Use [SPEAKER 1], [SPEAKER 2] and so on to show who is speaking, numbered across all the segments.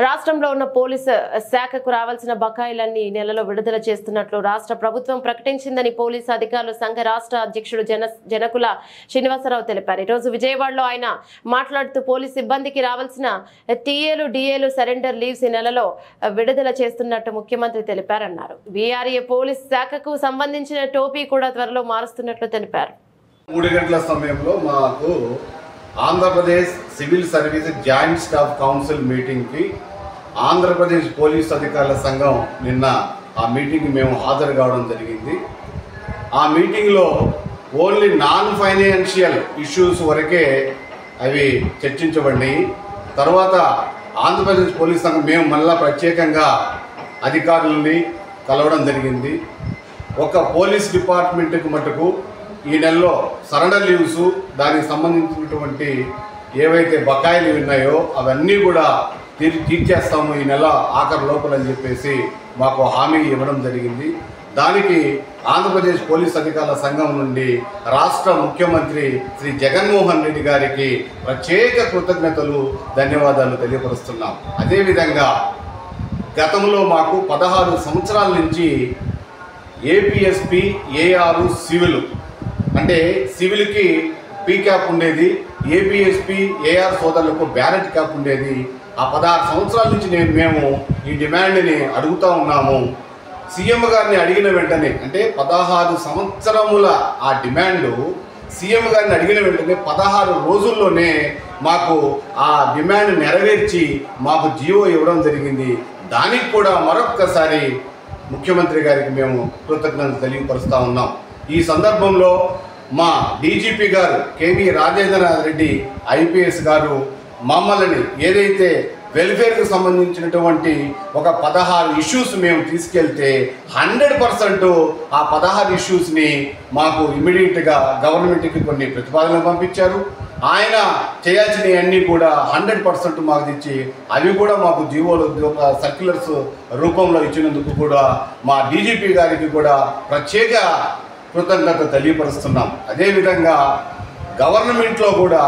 [SPEAKER 1] రాష్ట్రంలో ఉన్న పోలీసు శాఖకు రావాల్సిన బకాయిలన్నీ ఈ నెలలో విడుదల చేస్తున్నట్లు రాష్ట్ర ప్రభుత్వం ప్రకటించిందని పోలీసు అధికారులు సంఘ రాష్ట్ర అధ్యక్షుడు జనకుల శ్రీనివాసరావు తెలిపారు. ఈ రోజు విజయవాడలో ఆయన మాట్లాడుతూ పోలీసు సిబ్బందికి రావాల్సిన టీఏలు డిఏలు సరెండర్ లీవ్స్ ఈ నెలలో విడుదల చేస్తున్నట్టు ముఖ్యమంత్రి తెలిపారన్నారు. వీఆర్ఏ పోలీసు శాఖకు సంబంధించిన టోపీ కూడా త్వరలో మారుస్తున్నట్లు తెలిపారు.
[SPEAKER 2] 3 గంటల సమయంలో మాకు Andhra Pradesh civil service joint staff council మీటింగ్కి ఆంధ్రప్రదేశ్ పోలీస్ అధికారుల సంఘం నిన్న ఆ మీటింగ్కి మేము హాజరు కావడం జరిగింది. ఆ మీటింగ్లో ఓన్లీ నాన్ ఫైనాన్షియల్ ఇష్యూస్ వరకే అవి చర్చించబడినాయి. తర్వాత ఆంధ్రప్రదేశ్ పోలీస్ సంఘం మేము మళ్ళా ప్రత్యేకంగా అధికారులని కలవడం జరిగింది. ఒక పోలీస్ డిపార్ట్మెంట్కి మటుకు ఈ నెలలో సరెండర్ లీవ్స్ దానికి సంబంధించినటువంటి ఏవైతే బకాయిలు ఉన్నాయో అవన్నీ కూడా తీర్చేస్తాము ఈ నెల ఆఖరి లోపల అని చెప్పేసి మాకు హామీ ఇవ్వడం జరిగింది. దానికి ఆంధ్రప్రదేశ్ పోలీస్ అధికారుల సంఘం నుండి రాష్ట్ర ముఖ్యమంత్రి శ్రీ జగన్మోహన్ రెడ్డి గారికి ప్రత్యేక కృతజ్ఞతలు ధన్యవాదాలు తెలియపరుస్తున్నాం. అదేవిధంగా గతంలో మాకు 16 సంవత్సరాల నుంచి ఏపీఎస్పీ ఏఆర్ సివిల్ అంటే సివిల్కి పీ క్యాప్ ఉండేది, ఏపీఎస్పీ ఏఆర్ సోదరులకు బ్యారెట్ క్యాప్ ఉండేది. ఆ 16 సంవత్సరాల నుంచి మేము ఈ డిమాండ్ని అడుగుతూ ఉన్నాము. సీఎం గారిని అడిగిన వెంటనే అంటే 16 సంవత్సరముల ఆ డిమాండ్ సీఎం గారిని అడిగిన వెంటనే 16 రోజుల్లోనే మాకు ఆ డిమాండ్ నెరవేర్చి మాకు జీవో ఇవ్వడం జరిగింది. దానికి కూడా మరొక్కసారి ముఖ్యమంత్రి గారికి మేము కృతజ్ఞతలు తెలియపరుస్తూ ఉన్నాం. ఈ సందర్భంలో మా డీజీపీ గారు కేవీ రాజేంద్రనాథ్ రెడ్డి ఐపీఎస్ గారు మమ్మల్ని ఏదైతే వెల్ఫేర్కి సంబంధించినటువంటి ఒక 16 ఇష్యూస్ మేము తీసుకెళ్తే 100% ఆ 16 ఇష్యూస్ని మాకు ఇమీడియట్గా గవర్నమెంట్కి కొన్ని ప్రతిపాదనలు పంపించారు. ఆయన చేయాల్సినవన్నీ కూడా 100% మాకు ఇచ్చి అవి కూడా మాకు జీవోలు సర్క్యులర్స్ రూపంలో ఇచ్చినందుకు కూడా మా డీజీపీ గారికి కూడా ప్రత్యేక కృతజ్ఞత తెలియపరుస్తున్నాం. అదేవిధంగా గవర్నమెంట్లో కూడా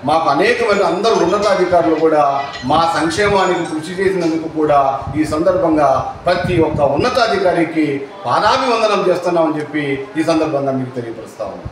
[SPEAKER 2] మాకు అనేకమంది అందరూ ఉన్నతాధికారులు కూడా మా సంక్షేమానికి కృషి చేసినందుకు కూడా ఈ సందర్భంగా ప్రతి ఒక్క ఉన్నతాధికారికి పాదాభివందనం చేస్తున్నామని చెప్పి ఈ సందర్భంగా మీకు తెలియపరుస్తా ఉన్నాం.